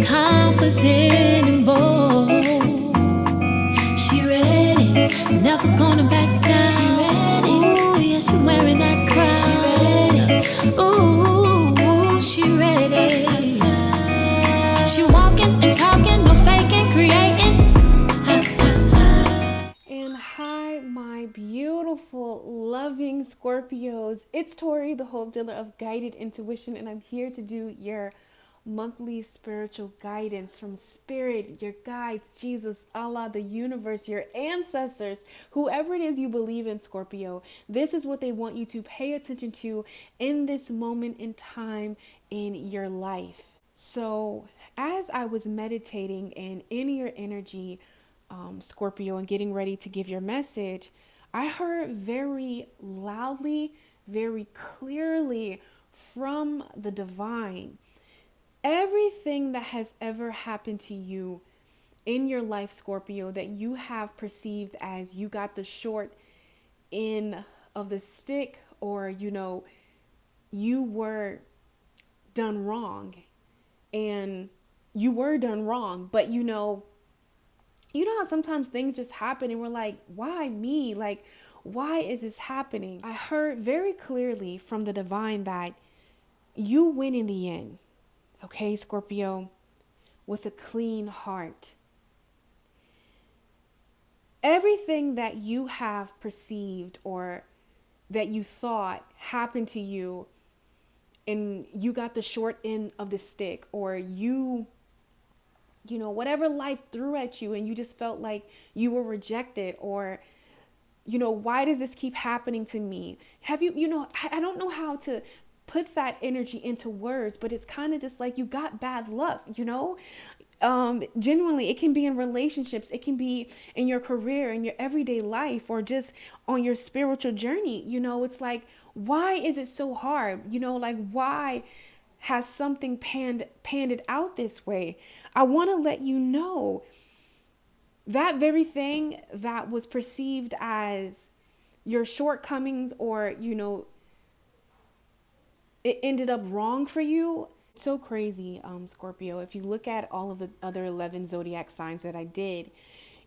confident and bold. She ready, never gonna back down. She ready, ooh, yeah, she wearing that crown. She ready, ooh, she ready. She walking and talking, no faking, creating. And hi, my beautiful, loving Scorpios. It's Tori, the Hope Dealer of Guided Intuition, and I'm here to do your monthly spiritual guidance from Spirit, your guides, Jesus, Allah, the universe, your ancestors, whoever it is you believe in, Scorpio. This is what they want you to pay attention to in this moment in time in your life. So, as I was meditating and in your energy, Scorpio, and getting ready to give your message, I heard very loudly, very clearly from the divine, everything that has ever happened to you in your life, Scorpio, that you have perceived as you got the short end of the stick, or you were done wrong, and you were done wrong, but you know how sometimes things just happen and we're like, why me? Like, why is this happening? I heard very clearly from the divine that you win in the end. Okay, Scorpio, with a clean heart. Everything that you have perceived or that you thought happened to you and you got the short end of the stick, or whatever life threw at you and you just felt like you were rejected, or, why does this keep happening to me? Have I don't know how to put that energy into words, but it's kind of just like you got bad luck, genuinely. It can be in relationships, it can be in your career, in your everyday life, or just on your spiritual journey. It's like, why is it so hard? Why has something panned it out this way? I want to let you know that very thing that was perceived as your shortcomings, or it ended up wrong for you. It's so crazy, Scorpio. If you look at all of the other 11 zodiac signs that I did,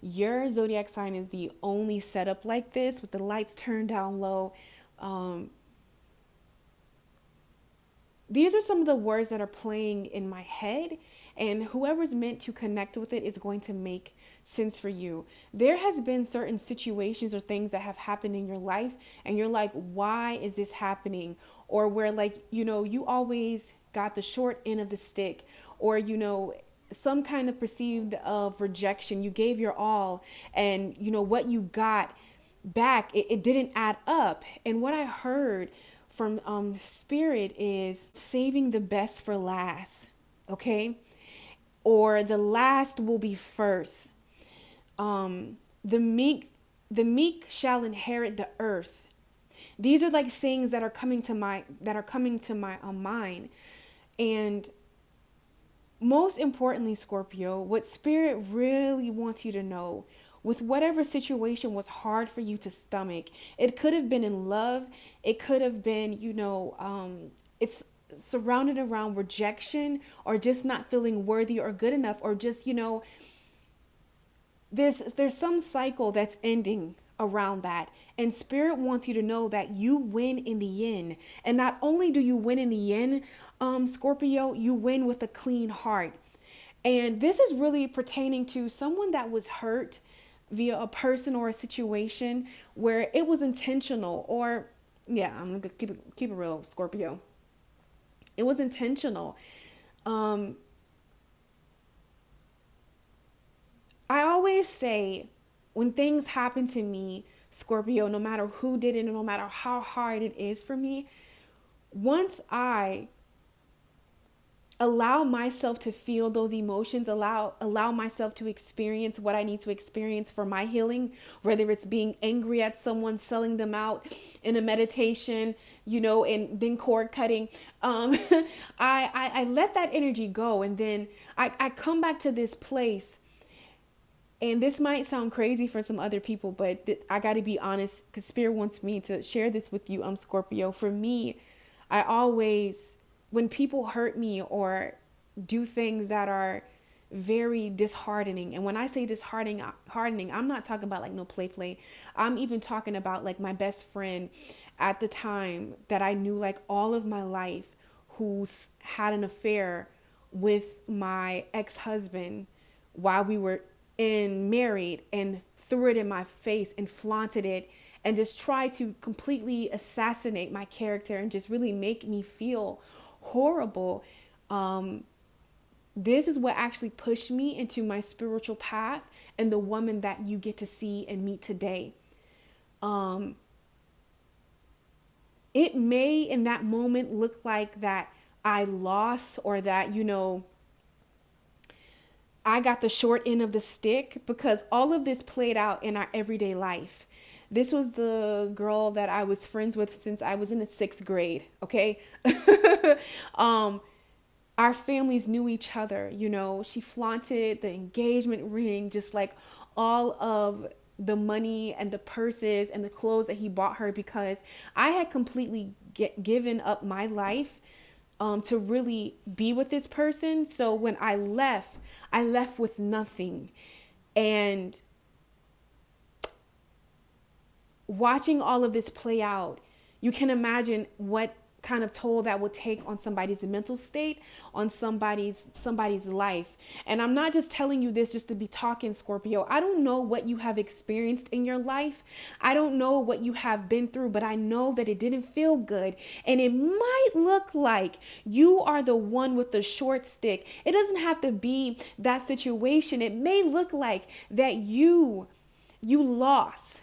your zodiac sign is the only setup like this, with the lights turned down low. These are some of the words that are playing in my head, and whoever's meant to connect with it is going to make sense for you. There has been certain situations or things that have happened in your life, and you're like, why is this happening? Or where, like, you always got the short end of the stick, or, some kind of perceived of rejection. You gave your all, and what you got back, it didn't add up. And what I heard from Spirit is saving the best for last, okay? Or the last will be first. The meek shall inherit the earth. These are like sayings that are coming to my mind. And most importantly, Scorpio, what Spirit really wants you to know, with whatever situation was hard for you to stomach, it could have been in love, it could have been, it's surrounded around rejection, or just not feeling worthy or good enough, or just, there's some cycle that's ending around that. And Spirit wants you to know that you win in the end. And not only do you win in the end, Scorpio, you win with a clean heart. And this is really pertaining to someone that was hurt via a person or a situation where it was intentional, or I'm gonna keep it real, Scorpio. It was intentional. I always say, when things happen to me, Scorpio, no matter who did it, and no matter how hard it is for me, once I allow myself to feel those emotions, allow myself to experience what I need to experience for my healing, whether it's being angry at someone, selling them out in a meditation, and then cord cutting. I let that energy go, and then I come back to this place. And this might sound crazy for some other people, but I got to be honest, because Spirit wants me to share this with you, Scorpio. For me, I always, when people hurt me, or do things that are very disheartening. And when I say hardening, I'm not talking about like no play. I'm even talking about like my best friend at the time that I knew like all of my life, who's had an affair with my ex-husband while we were in married, and threw it in my face and flaunted it and just tried to completely assassinate my character and just really make me feel horrible. This is what actually pushed me into my spiritual path and the woman that you get to see and meet today. It may in that moment look like that I lost, or that, I got the short end of the stick, because all of this played out in our everyday life. This was the girl that I was friends with since I was in the 6th grade. Okay. Our families knew each other. She flaunted the engagement ring, just like all of the money and the purses and the clothes that he bought her, because I had completely given up my life to really be with this person. So when I left with nothing. And watching all of this play out, you can imagine what kind of toll that would take on somebody's mental state, on somebody's life. And I'm not just telling you this just to be talking, Scorpio. I don't know what you have experienced in your life. I don't know what you have been through, but I know that it didn't feel good. And it might look like you are the one with the short stick. It doesn't have to be that situation. It may look like that you lost.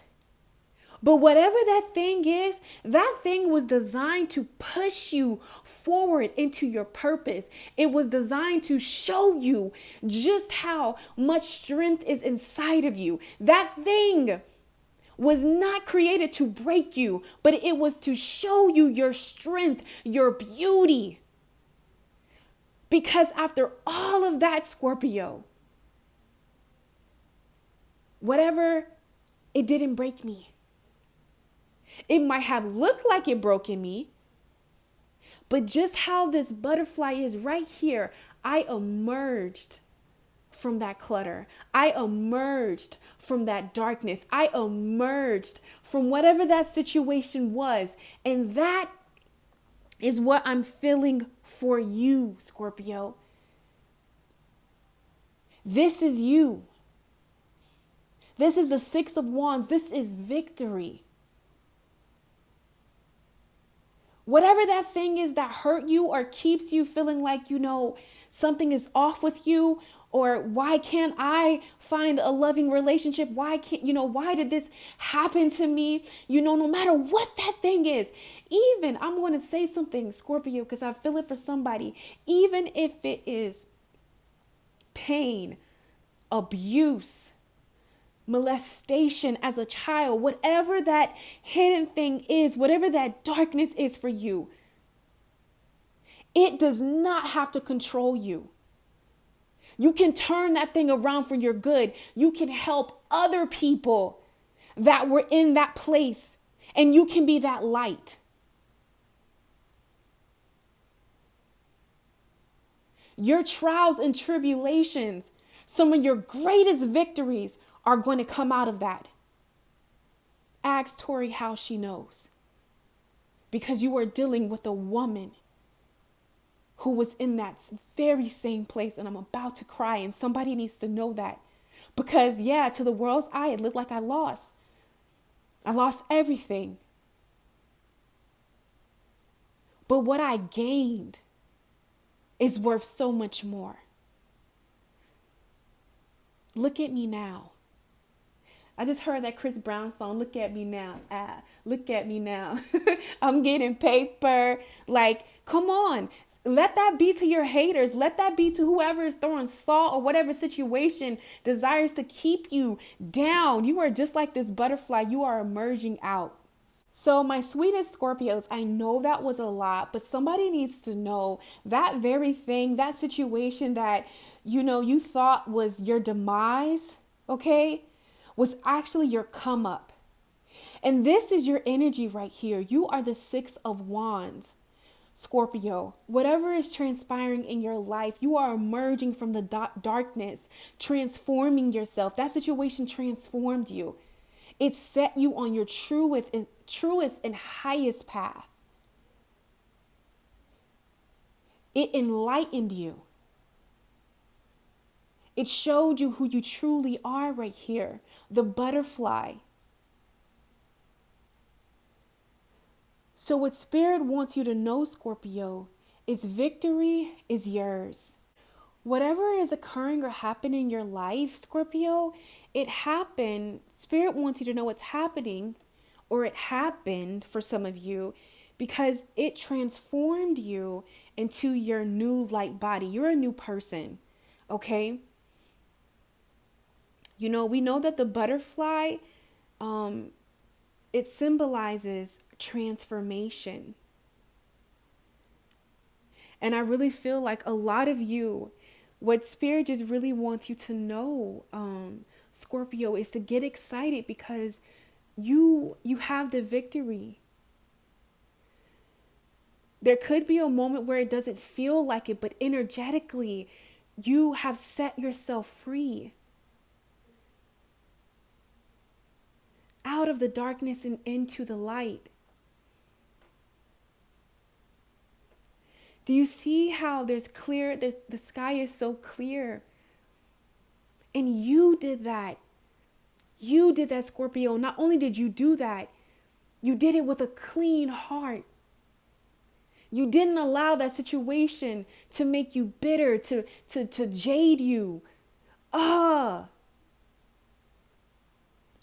But whatever that thing is, that thing was designed to push you forward into your purpose. It was designed to show you just how much strength is inside of you. That thing was not created to break you, but it was to show you your strength, your beauty. Because after all of that, Scorpio, whatever, it didn't break me. It might have looked like it broke in me, but just how this butterfly is right here, I emerged from that clutter. I emerged from that darkness. I emerged from whatever that situation was. And that is what I'm feeling for you, Scorpio. This is you. This is the 6 of Wands. This is victory. Whatever that thing is that hurt you or keeps you feeling like, something is off with you, or why can't I find a loving relationship? Why did this happen to me? No matter what that thing is, even, I'm going to say something, Scorpio, because I feel it for somebody, even if it is pain, abuse, molestation as a child, whatever that hidden thing is, whatever that darkness is for you, it does not have to control you. You can turn that thing around for your good. You can help other people that were in that place, and you can be that light. Your trials and tribulations, some of your greatest victories are going to come out of that. Ask Tori how she knows. Because you are dealing with a woman who was in that very same place. And I'm about to cry, and somebody needs to know that. Because to the world's eye, it looked like I lost. I lost everything. But what I gained is worth so much more. Look at me now. I just heard that Chris Brown song, Look at Me Now. Look at me now. I'm getting paper. Like, come on. Let that be to your haters. Let that be to whoever is throwing salt or whatever situation desires to keep you down. You are just like this butterfly. You are emerging out. So my sweetest Scorpios, I know that was a lot, but somebody needs to know that very thing, that situation that, you thought was your demise, okay, was actually your come up. And this is your energy right here. You are the 6 of Wands. Scorpio, whatever is transpiring in your life, you are emerging from the darkness, transforming yourself. That situation transformed you. It set you on your truest and highest path. It enlightened you. It showed you who you truly are right here. The butterfly. So what Spirit wants you to know, Scorpio, is victory is yours. Whatever is occurring or happening in your life, Scorpio, it happened. Spirit wants you to know it's happening, or it happened for some of you, because it transformed you into your new light body. You're a new person, okay? You know, we know that the butterfly, it symbolizes transformation. And I really feel like a lot of you, what Spirit just really wants you to know, Scorpio, is to get excited because you have the victory. There could be a moment where it doesn't feel like it, but energetically, you have set yourself free out of the darkness and into the light. Do you see how the sky is so clear? And you did that. You did that, Scorpio. Not only did you do that, you did it with a clean heart. You didn't allow that situation to make you bitter, to jade you. Do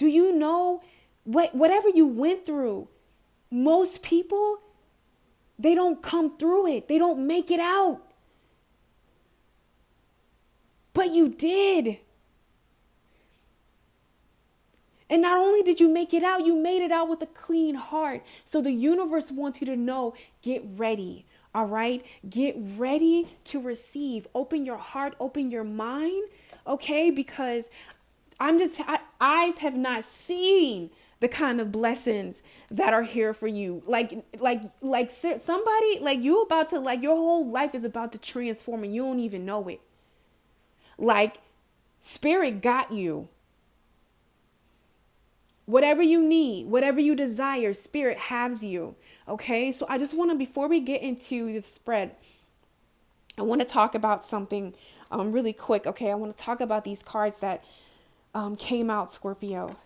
you know whatever you went through, most people, they don't come through it. They don't make it out. But you did. And not only did you make it out, you made it out with a clean heart. So the universe wants you to know, get ready. All right? Get ready to receive. Open your heart, open your mind. Okay? Because eyes have not seen the kind of blessings that are here for you. Like somebody, like you about to, like your whole life is about to transform and you don't even know it. Like Spirit got you. Whatever you need, whatever you desire, Spirit has you. Okay. So I just want to, before we get into the spread, I want to talk about something really quick. Okay. I want to talk about these cards that came out, Scorpio.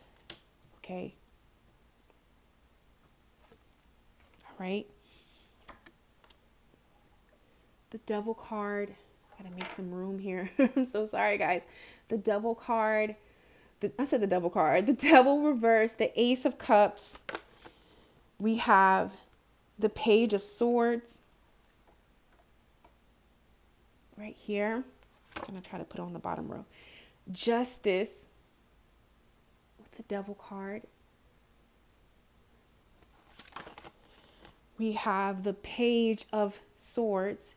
Okay. All right. The Devil card. I gotta make some room here. I'm so sorry, guys. The Devil card. I said the Devil card. The Devil reverse. The Ace of Cups. We have the Page of Swords. Right here. I'm gonna try to put on the bottom row. Justice. With the Devil card. We have the Page of Swords.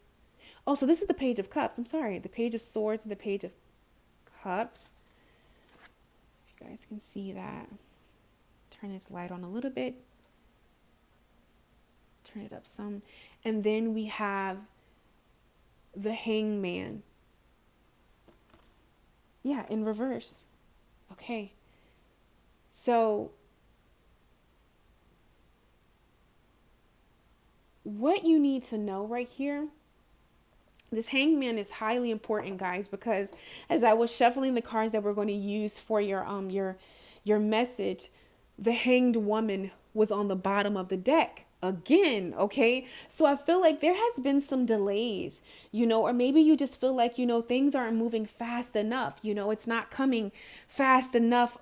Oh, so this is the Page of Cups. I'm sorry. The Page of Swords and the Page of Cups. If you guys can see that. Turn this light on a little bit. Turn it up some. And then we have the Hangman. Yeah, in reverse. Okay. So what you need to know right here, this Hangman is highly important, guys, because as I was shuffling the cards that we're going to use for your message, the Hanged Woman was on the bottom of the deck again. Okay. So I feel like there has been some delays, or maybe you just feel like, things aren't moving fast enough. It's not coming fast enough,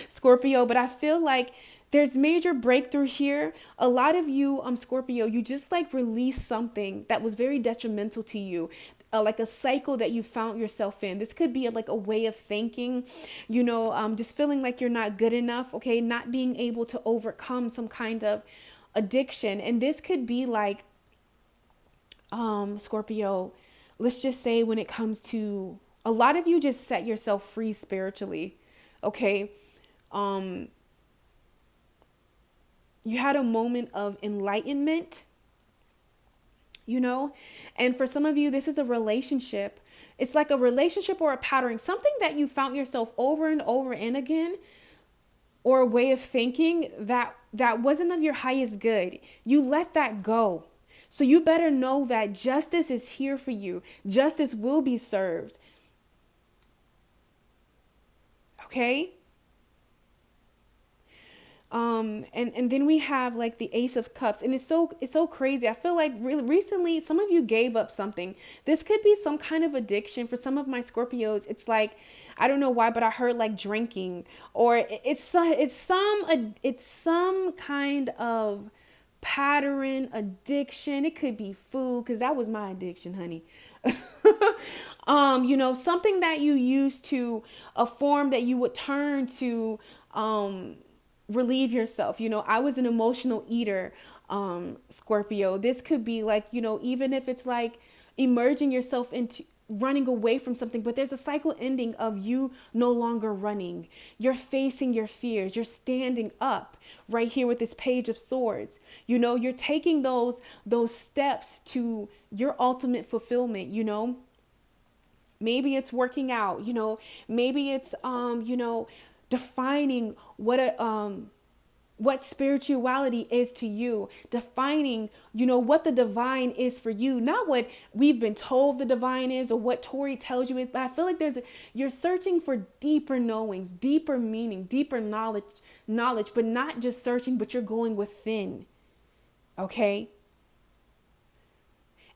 Scorpio, but I feel like there's major breakthrough here. A lot of you, Scorpio, you just like released something that was very detrimental to you. Like a cycle that you found yourself in. This could be like a way of thinking, just feeling like you're not good enough. Okay. Not being able to overcome some kind of addiction. And this could be like, Scorpio, let's just say when it comes to, a lot of you just set yourself free spiritually. Okay. You had a moment of enlightenment. you know? And for some of you, this is a relationship. It's like a relationship or a pattern, something that you found yourself over and over and again, or a way of thinking that wasn't of your highest good. You let that go. So you better know that justice is here for you. Justice will be served. Okay? And then we have like the Ace of Cups, and it's so crazy. I feel like really recently some of you gave up something. This could be some kind of addiction for some of my Scorpios. It's like, I don't know why, but I heard like drinking, or it's some kind of pattern addiction. It could be food, because that was my addiction, honey. Something that you used to, a form that you would turn to relieve yourself. I was an emotional eater, Scorpio. This could be like, even if it's like emerging yourself into running away from something, but there's a cycle ending of you no longer running. You're facing your fears. You're standing up right here with this Page of Swords. You're taking those steps to your ultimate fulfillment. Maybe it's working out, maybe it's defining what spirituality is to you, defining, what the divine is for you, not what we've been told the divine is or what Tori tells you is, but I feel like you're searching for deeper knowings, deeper meaning, deeper knowledge, but not just searching, but you're going within. Okay.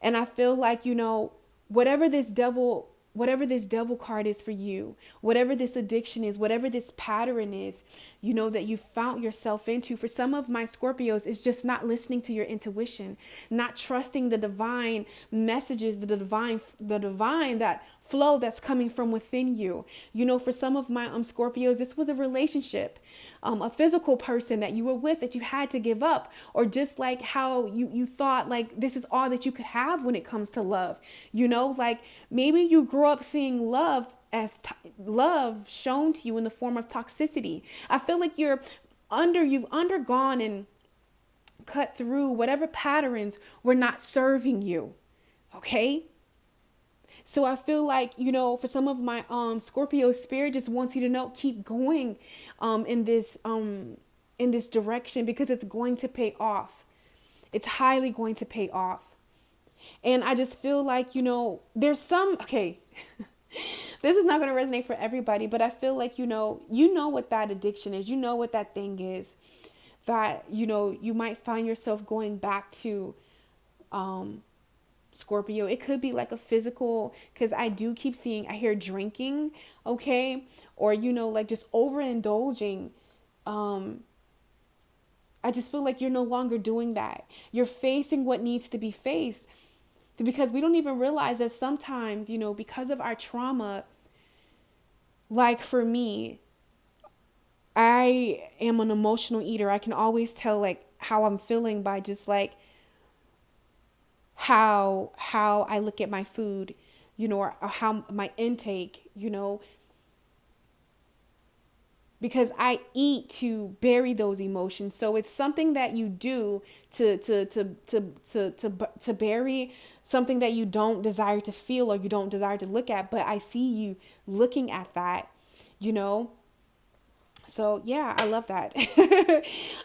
And I feel like, whatever this devil card is for you, whatever this addiction is, whatever this pattern is, that you found yourself into. For some of my Scorpios, it's just not listening to your intuition, not trusting the divine messages, the divine that flow that's coming from within you. For some of my Scorpios, this was a relationship, a physical person that you were with that you had to give up, or just like how you thought like this is all that you could have when it comes to love. Like maybe you grew up seeing love as love shown to you in the form of toxicity. I feel like you've undergone and cut through whatever patterns were not serving you. Okay. So I feel like, for some of my Scorpio, spirit just wants you to know, keep going in this direction, because it's going to pay off. It's highly going to pay off. And I just feel like, there's some, okay, this is not going to resonate for everybody, but I feel like, you know what that addiction is, what that thing is that, you might find yourself going back to, Scorpio. It could be like a physical, because I hear drinking, okay, or like just overindulging. I just feel like you're no longer doing that. You're facing what needs to be faced, because we don't even realize that sometimes, because of our trauma, like for me, I am an emotional eater. I can always tell like how I'm feeling by just like how I look at my food, or how my intake, because I eat to bury those emotions. So it's something that you do to bury something that you don't desire to feel or you don't desire to look at. But I see you looking at that, So yeah, I love that.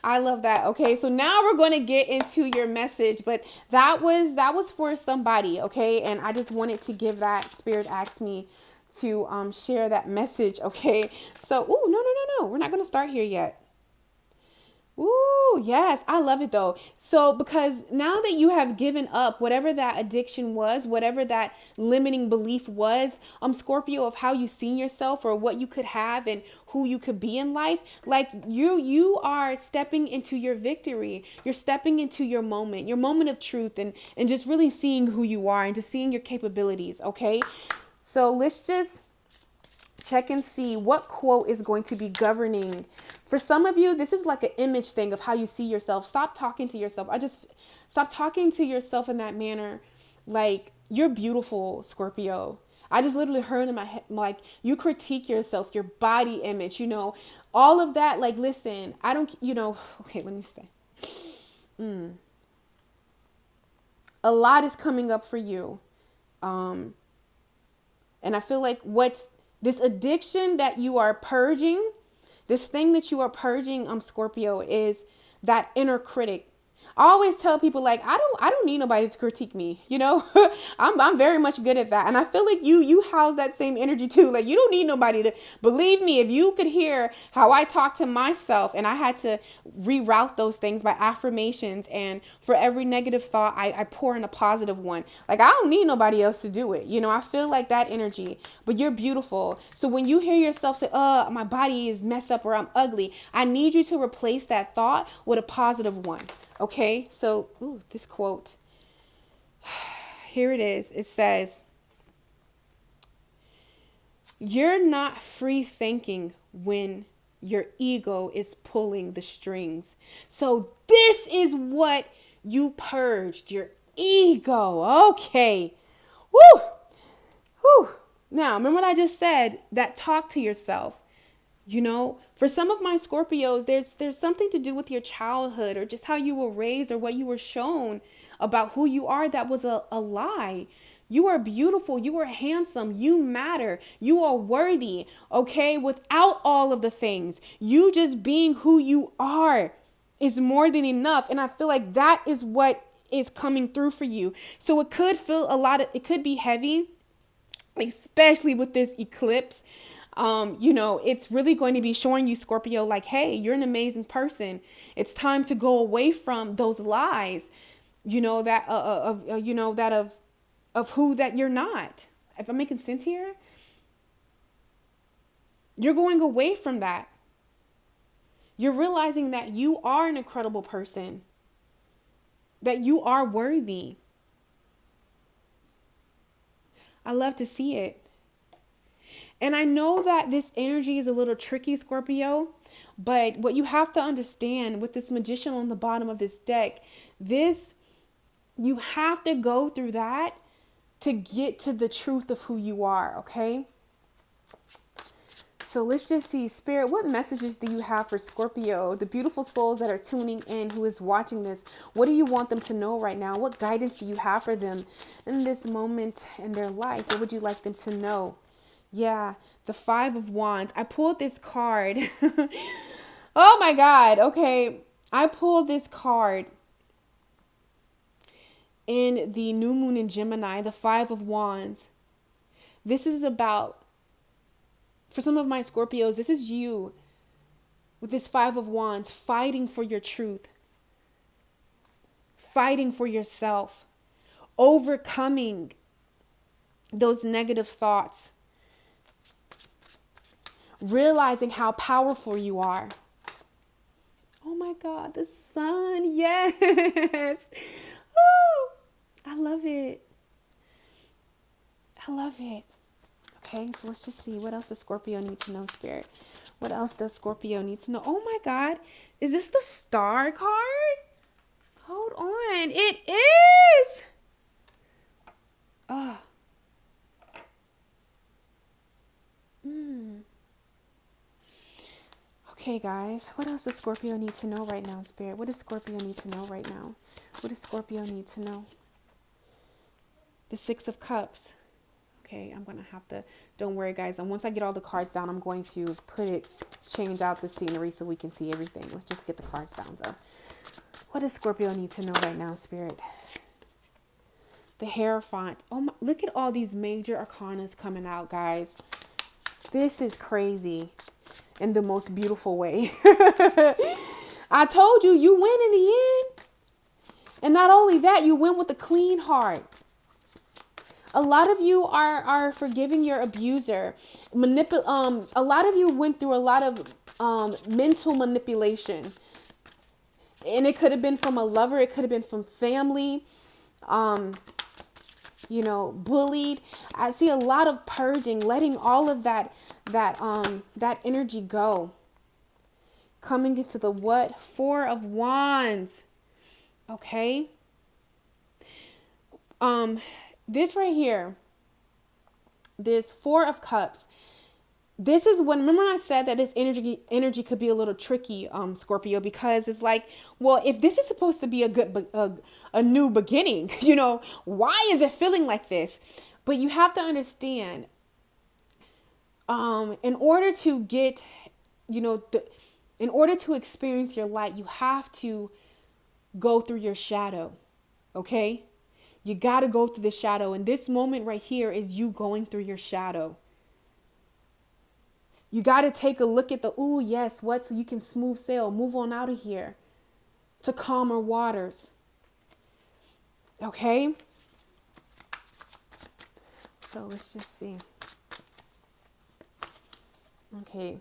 I love that. Okay, so now we're going to get into your message, but that was for somebody, okay? And I just wanted to give that. Spirit asked me to share that message, okay? So, no, we're not going to start here yet. Ooh, yes, I love it though. So because now that you have given up whatever that addiction was, whatever that limiting belief was, Scorpio, of how you seen yourself or what you could have and who you could be in life, like you are stepping into your victory. You're stepping into your moment of truth, and just really seeing who you are and just seeing your capabilities. Okay, so let's just check and see what quote is going to be governing. For some of you, this is like an image thing of how you see yourself. Stop talking to yourself. Stop talking to yourself in that manner. Like, you're beautiful, Scorpio. I just literally heard in my head, like, you critique yourself, your body image, all of that. Like, listen, okay, let me say. A lot is coming up for you. And I feel like what's this addiction that you are purging, this thing that you are purging, Scorpio, is that inner critic. I always tell people, like, I don't need nobody to critique me, you know. I'm very much good at that, and I feel like you house that same energy too. Like, you don't need nobody to believe me. If you could hear how I talk to myself, and I had to reroute those things by affirmations, and for every negative thought, I pour in a positive one. Like, I don't need nobody else to do it, you know. I feel like that energy. But you're beautiful, so when you hear yourself say, my body is messed up or I'm ugly, I need you to replace that thought with a positive one. Okay, so this quote, here it is. It says, you're not free thinking when your ego is pulling the strings. So this is what you purged, your ego. Okay. Woo. Woo. Now, remember what I just said, that talk to yourself. You know, for some of my Scorpios, there's something to do with your childhood or just how you were raised or what you were shown about who you are that was a lie. You are beautiful. You are handsome. You matter. You are worthy. Okay. Without all of the things, you just being who you are is more than enough. And I feel like that is what is coming through for you. So it could feel it could be heavy, especially with this eclipse. It's really going to be showing you, Scorpio, like, hey, you're an amazing person. It's time to go away from those lies, that of who that you're not. If I'm making sense here, you're going away from that. You're realizing that you are an incredible person, that you are worthy. I love to see it. And I know that this energy is a little tricky, Scorpio, but what you have to understand with this Magician on the bottom of this deck, you have to go through that to get to the truth of who you are, okay? So let's just see, Spirit, what messages do you have for Scorpio, the beautiful souls that are tuning in, who is watching this? What do you want them to know right now? What guidance do you have for them in this moment in their life? What would you like them to know? Yeah, the 5 of Wands. I pulled this card. Oh my God. Okay. I pulled this card in the new moon in Gemini, the 5 of Wands. This is about, for some of my Scorpios, this is you with this 5 of Wands, fighting for your truth, fighting for yourself, overcoming those negative thoughts, realizing how powerful you are. Oh my God, the sun. Yes. Woo. I love it. I love it. Okay, so let's just see. What else does Scorpio need to know, Spirit? What else does Scorpio need to know? Oh my God. Is this the Star card? Hold on. It is. Oh. Okay, guys, what else does Scorpio need to know right now, Spirit? What does Scorpio need to know right now? What does Scorpio need to know? The 6 of Cups. Okay, I'm going to have to, don't worry, guys. And once I get all the cards down, I'm going to change out the scenery so we can see everything. Let's just get the cards down, though. What does Scorpio need to know right now, Spirit? The Hierophant. Oh my, look at all these major arcanas coming out, guys. This is crazy. In the most beautiful way. I told you, you win in the end. And not only that, you win with a clean heart. A lot of you are forgiving your abuser. A lot of you went through a lot of mental manipulation. And it could have been from a lover. It could have been from family. Bullied. I see a lot of purging, letting all of that energy go. Coming into the what? 4 of Wands. Okay. This right here, this 4 of Cups, this is when, remember I said that this energy could be a little tricky, Scorpio, because it's like, well, if this is supposed to be a new beginning, why is it feeling like this? But you have to understand, in order to get, in order to experience your light, you have to go through your shadow. Okay? You got to go through the shadow. And this moment right here is you going through your shadow. You got to take a look at so you can smooth sail, move on out of here to calmer waters. Okay? So let's just see. Okay.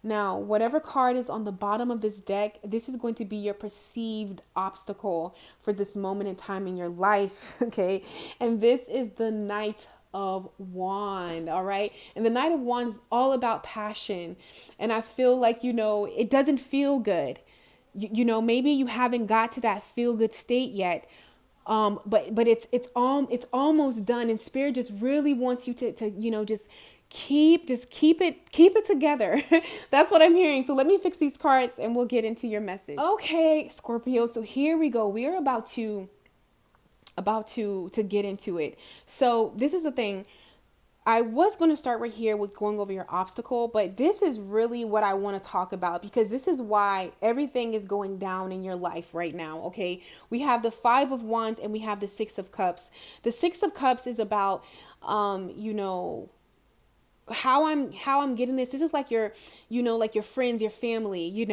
Now, whatever card is on the bottom of this deck, this is going to be your perceived obstacle for this moment in time in your life, okay? And this is the Knight of Wands, all right? And the Knight of Wands is all about passion. And I feel like, it doesn't feel good. Maybe you haven't got to that feel good state yet. But it's almost done, and Spirit just really wants you to just keep it together. That's what I'm hearing. So let me fix these cards and we'll get into your message. Okay, Scorpio. So here we go. We are about to get into it. So this is the thing. I was going to start right here with going over your obstacle, but this is really what I want to talk about, because this is why everything is going down in your life right now. Okay. We have the 5 of Wands and we have the 6 of Cups. The 6 of Cups is about, how I'm getting this. This is like your, like your friends, your family,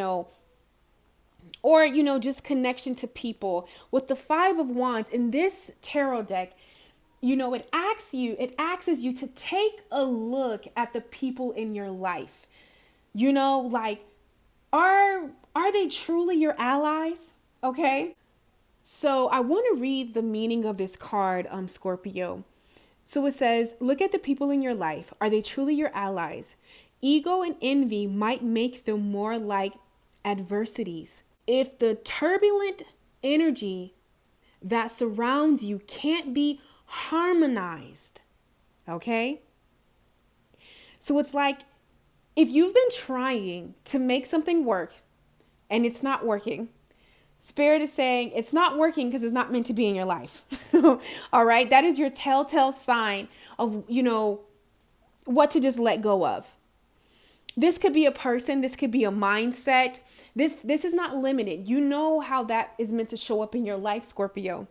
or, just connection to people. With the 5 of Wands in this tarot deck, it asks you to take a look at the people in your life. Like, are they truly your allies? Okay. So I want to read the meaning of this card, Scorpio. So it says, look at the people in your life. Are they truly your allies? Ego and envy might make them more like adversities. If the turbulent energy that surrounds you can't be harmonized, okay? So it's like, if you've been trying to make something work and it's not working, Spirit is saying it's not working because it's not meant to be in your life. All right. That is your telltale sign of, what to just let go of. This could be a person. This could be a mindset. This is not limited. You know how that is meant to show up in your life, Scorpio.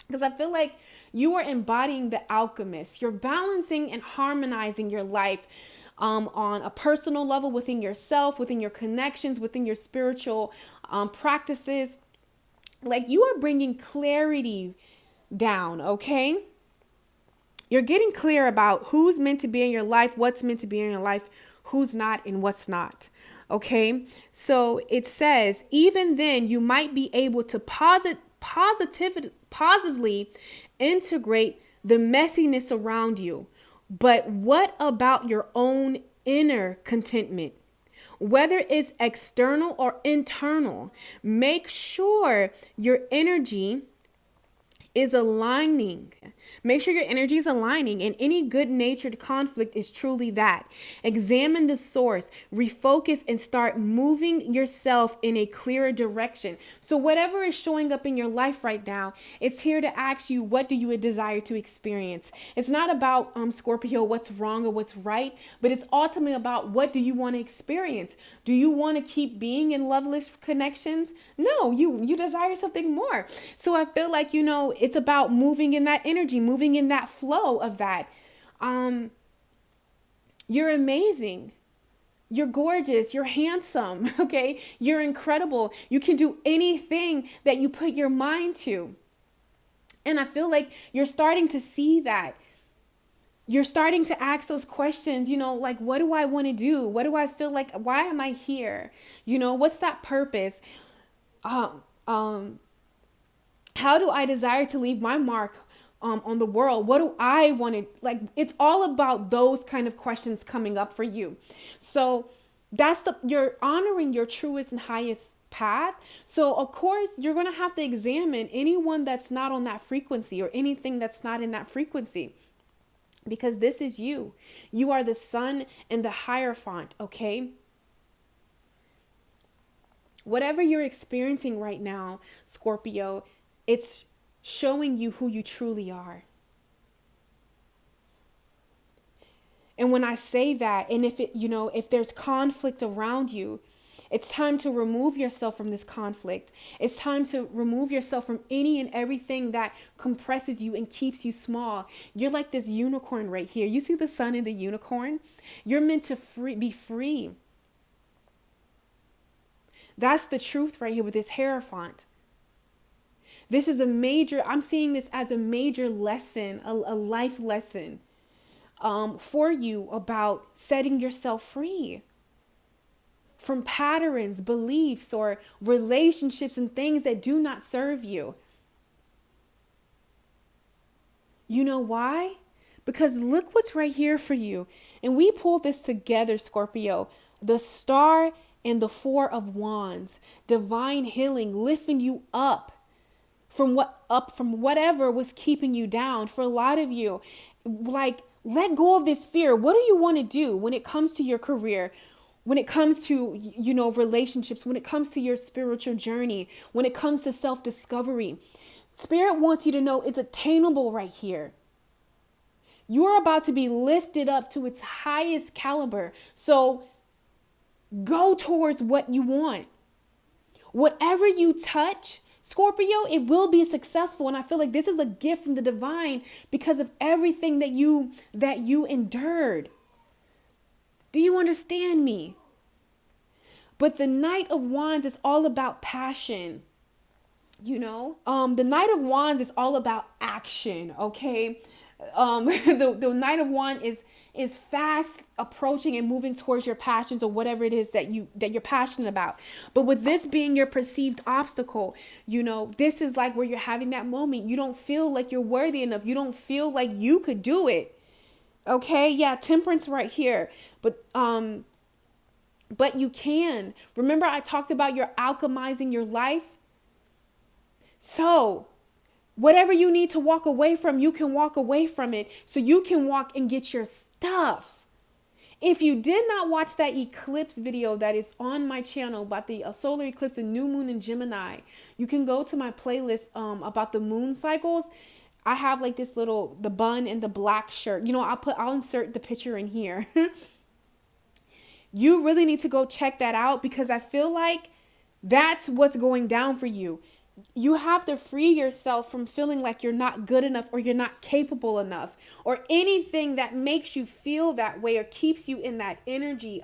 Because I feel like you are embodying the alchemist. You're balancing and harmonizing your life on a personal level, within yourself, within your connections, within your spiritual practices. Like, you are bringing clarity down, okay? You're getting clear about who's meant to be in your life, what's meant to be in your life, who's not, and what's not. Okay, so it says, even then, you might be able to positively integrate the messiness around you. But what about your own inner contentment? Whether it's external or internal, make sure your energy is aligning. Make sure your energy is aligning, and any good-natured conflict is truly that. Examine the source, refocus, and start moving yourself in a clearer direction. So whatever is showing up in your life right now, it's here to ask you, what do you desire to experience? It's not about, Scorpio, what's wrong or what's right, but it's ultimately about, what do you want to experience? Do you want to keep being in loveless connections? No, you desire something more. So I feel like, it's about moving in that energy, moving in that flow of that. You're amazing. You're gorgeous. You're handsome. Okay. You're incredible. You can do anything that you put your mind to. And I feel like you're starting to see that. You're starting to ask those questions, like, what do I want to do? What do I feel like? Why am I here? What's that purpose? How do I desire to leave my mark on the world? What do I want to, like? It's all about those kind of questions coming up for you. So you're honoring your truest and highest path. So of course you're going to have to examine anyone that's not on that frequency, or anything that's not in that frequency. because this is you. You are the sun and the Hierophant, okay? Whatever you're experiencing right now, Scorpio, it's showing you who you truly are. And when I say that, and if it, if there's conflict around you, it's time to remove yourself from this conflict. It's time to remove yourself from any and everything that compresses you and keeps you small. You're like this unicorn right here. You see the sun and the unicorn? You're meant to be free. That's the truth right here with this Hierophant. This is I'm seeing this as a major lesson, a life lesson for you about setting yourself free from patterns, beliefs, or relationships and things that do not serve you. You know why? Because look what's right here for you. And we pulled this together, Scorpio. The Star and the Four of Wands. Divine healing, lifting you up from whatever was keeping you down. For a lot of you, like, let go of this fear. What do you want to do when it comes to your career? When it comes to, relationships, when it comes to your spiritual journey, when it comes to self-discovery, Spirit wants you to know it's attainable right here. You're about to be lifted up to its highest caliber. So go towards what you want. Whatever you touch, Scorpio, it will be successful. And I feel like this is a gift from the divine because of everything that you endured. Do you understand me? But the Knight of Wands is all about passion. The Knight of Wands is all about action. Okay. The Knight of Wands is fast approaching and moving towards your passions or whatever it is that you're passionate about. But with this being your perceived obstacle, this is like where you're having that moment. You don't feel like you're worthy enough. You don't feel like you could do it. Okay, yeah, Temperance right here. But you can. Remember I talked about you're alchemizing your life? So whatever you need to walk away from, you can walk away from it so you can walk and get your stuff. If you did not watch that eclipse video that is on my channel about the solar eclipse and new moon in Gemini, you can go to my playlist about the moon cycles. I have like this the bun and the black shirt. I'll insert the picture in here. You really need to go check that out because I feel like that's what's going down for you. You have to free yourself from feeling like you're not good enough or you're not capable enough or anything that makes you feel that way or keeps you in that energy,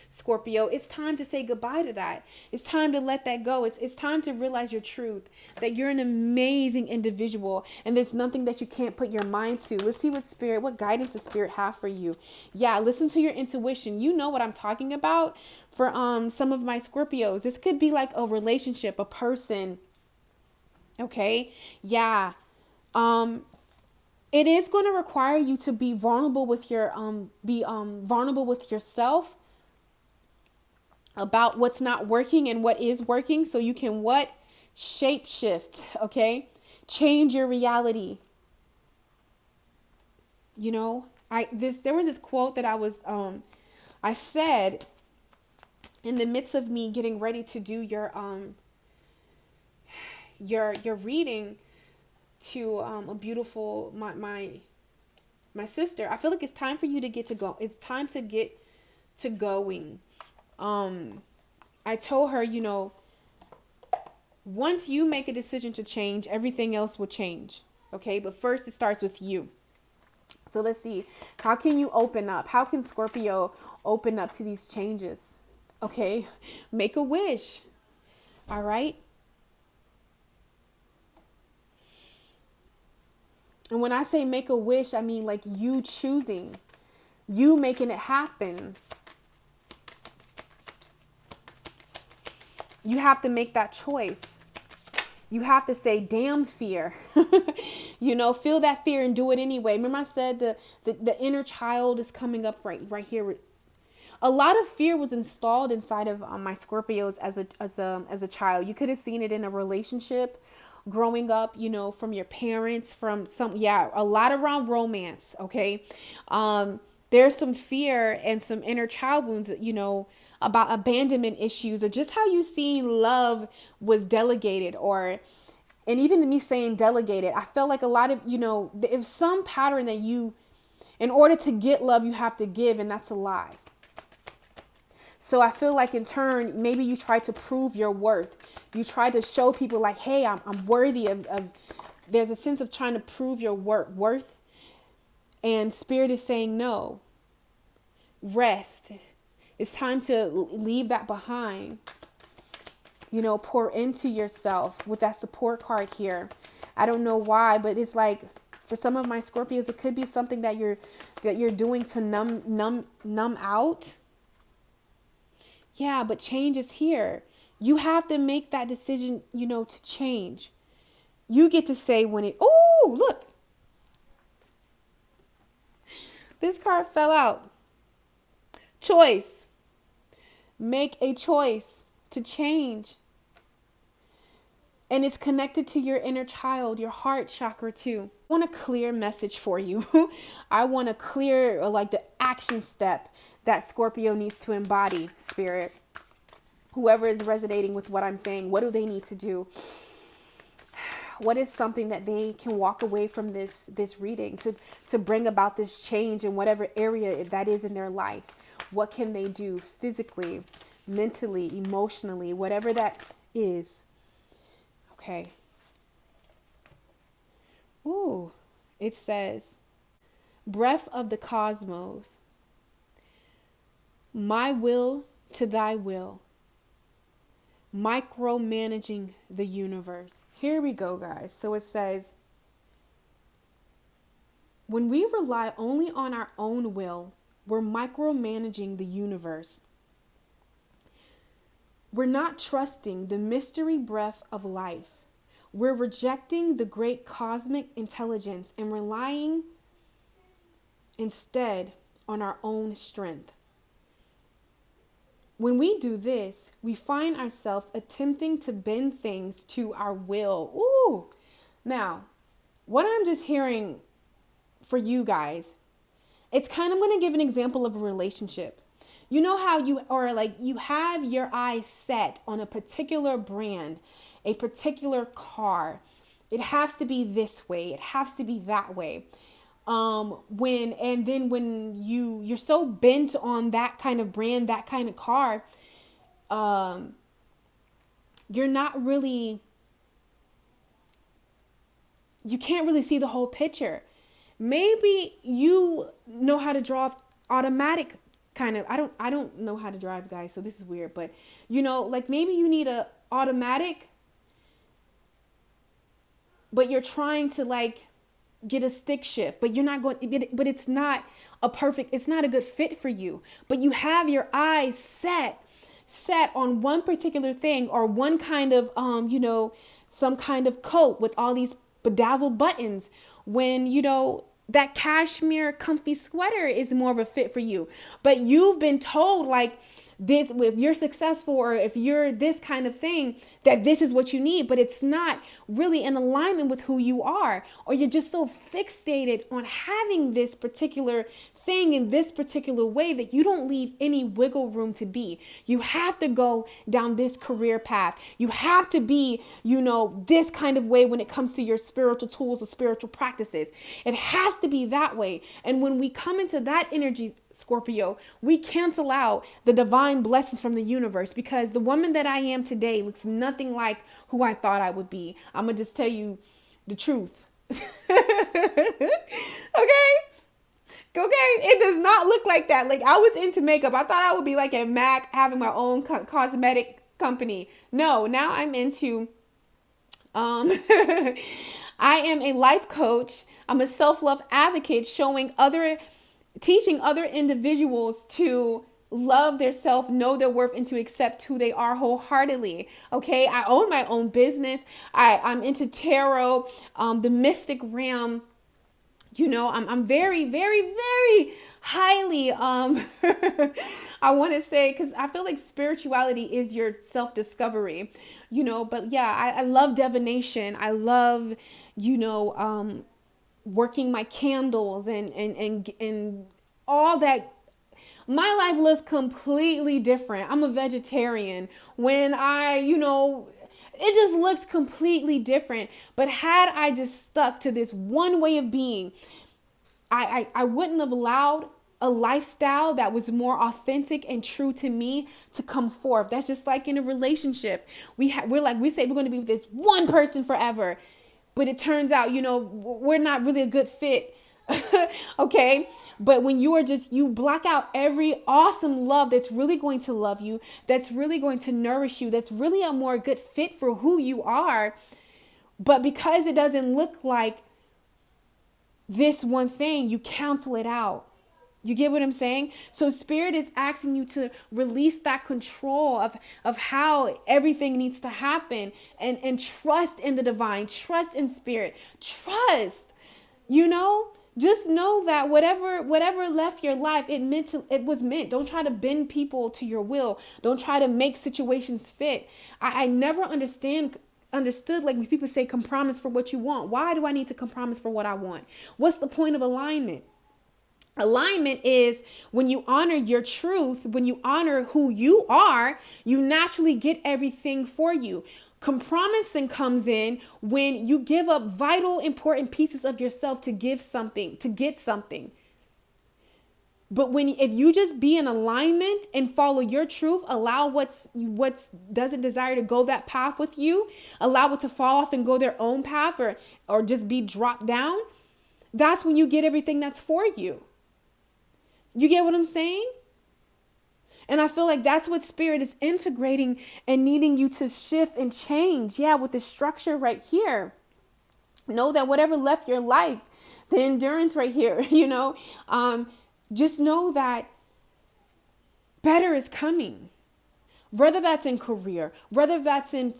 Scorpio. It's time to say goodbye to that. It's time to let that go. It's time to realize your truth, that you're an amazing individual and there's nothing that you can't put your mind to. Let's see what guidance the Spirit have for you. Yeah, listen to your intuition. You know what I'm talking about. For some of my Scorpios, this could be like a relationship, a person. Okay. Yeah. It is going to require you to be vulnerable with vulnerable with yourself about what's not working and what is working. So you can shape shift. Okay. Change your reality. There was this quote that I said in the midst of me getting ready to do your reading to a beautiful my sister. I feel like it's time for you to get to go. It's time to get to going. I told her, once you make a decision to change, everything else will change. Okay, but first it starts with you. So let's see, how can you open up? How can Scorpio open up to these changes? Okay, make a wish. All right. And when I say make a wish, I mean like you choosing, you making it happen. You have to make that choice. You have to say, damn fear, feel that fear and do it anyway. Remember I said the inner child is coming up right here. A lot of fear was installed inside of my Scorpios as a child. You could have seen it in a relationship. growing up, from your parents, from a lot around romance. Okay. There's some fear and some inner child wounds, about abandonment issues, or just how you seen love was delegated, and even me saying delegated, I felt like a lot of, if some pattern that in order to get love, you have to give, and that's a lie. So I feel like in turn, maybe you try to prove your worth. You try to show people like, hey, I'm worthy of, there's a sense of trying to prove your worth. And Spirit is saying, no, rest. It's time to leave that behind. Pour into yourself with that support card here. I don't know why, but it's like for some of my Scorpios, it could be something that you're doing to numb out. Yeah, but change is here. You have to make that decision, to change. You get to say when look. This card fell out. Choice. Make a choice to change. And it's connected to your inner child, your heart chakra too. I want a clear message for you. I want a clear, like the action step that Scorpio needs to embody, Spirit. Whoever is resonating with what I'm saying, what do they need to do? What is something that they can walk away from this reading to bring about this change in whatever area that is in their life? What can they do physically, mentally, emotionally, whatever that is? Okay. Ooh, it says, breath of the cosmos, my will to thy will, micromanaging the universe. Here we go, guys. So it says, when we rely only on our own will, we're micromanaging the universe. We're not trusting the mystery breath of life. We're rejecting the great cosmic intelligence and relying instead on our own strength. When we do this, we find ourselves attempting to bend things to our will. Ooh. Now, what I'm just hearing for you guys, it's kind of going to give an example of a relationship. You know how you have your eyes set on a particular brand, a particular car. It has to be this way. It has to be that way. When you're so bent on that kind of brand, that kind of car, you're not really, you can't really see the whole picture. Maybe you know how to drive automatic kind of, I don't know how to drive, guys, so this is weird, but like maybe you need a automatic, but you're trying to like get a stick shift, but you're not going, but it's not it's not a good fit for you, but you have your eyes set on one particular thing, or one kind of, some kind of coat with all these bedazzled buttons, when, that cashmere comfy sweater is more of a fit for you. But you've been told like this, if you're successful or if you're this kind of thing, that this is what you need, but it's not really in alignment with who you are, or you're just so fixated on having this particular thing in this particular way that you don't leave any wiggle room to be. You have to go down this career path. You have to be, this kind of way when it comes to your spiritual tools or spiritual practices. It has to be that way. And when we come into that energy, Scorpio, we cancel out the divine blessings from the universe, because the woman that I am today looks nothing like who I thought I would be. I'm going to just tell you the truth. Okay, it does not look like that. Like, I was into makeup. I thought I would be like at MAC, having my own cosmetic company. No, now I'm into, I am a life coach. I'm a self-love advocate, teaching other individuals to love their self, know their worth, and to accept who they are wholeheartedly. Okay, I own my own business. I'm into tarot, the mystic realm. I'm very, very, very highly, I want to say, because I feel like spirituality is your self-discovery, but yeah, I love divination. I love, working my candles and all that. My life looks completely different. I'm a vegetarian. When it just looks completely different. But had I just stuck to this one way of being, I wouldn't have allowed a lifestyle that was more authentic and true to me to come forth. That's just like in a relationship. We say we're going to be with this one person forever, but it turns out, we're not really a good fit. Okay. But when you block out every awesome love that's really going to love you, that's really going to nourish you, that's really a more good fit for who you are. But because it doesn't look like this one thing, you cancel it out. You get what I'm saying? So Spirit is asking you to release that control of how everything needs to happen and trust in the divine, trust in Spirit, trust, just know that whatever left your life, it was meant. Don't try to bend people to your will. Don't try to make situations fit. I never understood like when people say compromise for what you want. Why do I need to compromise for what I want? What's the point of alignment? Alignment is when you honor your truth, when you honor who you are, you naturally get everything for you. Compromising comes in when you give up vital, important pieces of yourself to give something, to get something. But if you just be in alignment and follow your truth, allow what's doesn't desire to go that path with you, allow it to fall off and go their own path or just be dropped down, that's when you get everything that's for you. You get what I'm saying? And I feel like that's what Spirit is integrating and needing you to shift and change. Yeah, with the structure right here. Know that whatever left your life, the endurance right here, just know that better is coming. Whether that's in career, whether that's in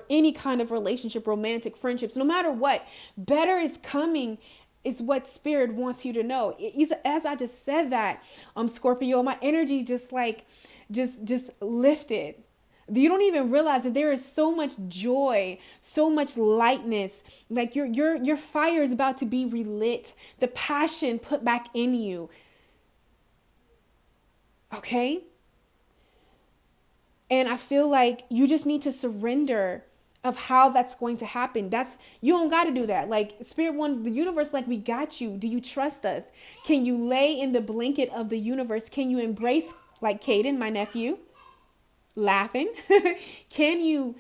any kind of relationship, romantic friendships, no matter what, better is coming. Is what Spirit wants you to know. As I just said that, Scorpio, my energy just lifted. You don't even realize that there is so much joy, so much lightness. Like your fire is about to be relit. The passion put back in you. Okay? And I feel like you just need to surrender of how that's going to happen. You don't got to do that. Like Spirit One, the universe, like we got you. Do you trust us? Can you lay in the blanket of the universe? Can you embrace, like Caden, my nephew, laughing? Can you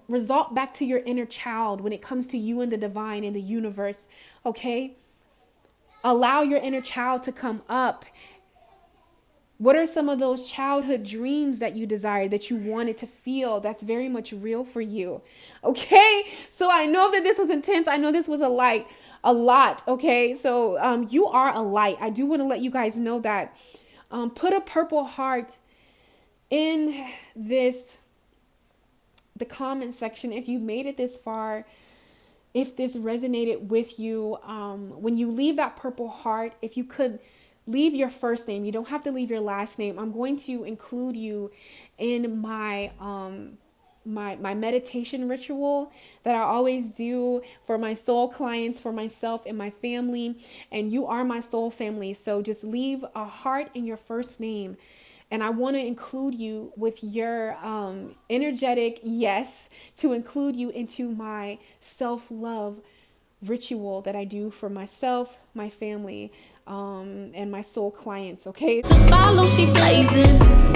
resort back to your inner child when it comes to you and the divine and the universe? Okay. Allow your inner child to come up. What are some of those childhood dreams that you desired, that you wanted to feel, that's very much real for you? Okay, so I know that this was intense. I know this was a lot. Okay, so you are a light. I do want to let you guys know that. Put a purple heart in the comment section if you made it this far. If this resonated with you, when you leave that purple heart, if you could leave your first name. You don't have to leave your last name. I'm going to include you in my my meditation ritual that I always do for my soul clients, for myself and my family. And you are my soul family. So just leave a heart in your first name. And I want to include you with your energetic yes to include you into my self-love ritual that I do for myself, my family, and my soul clients. Okay. To follow, she blazing.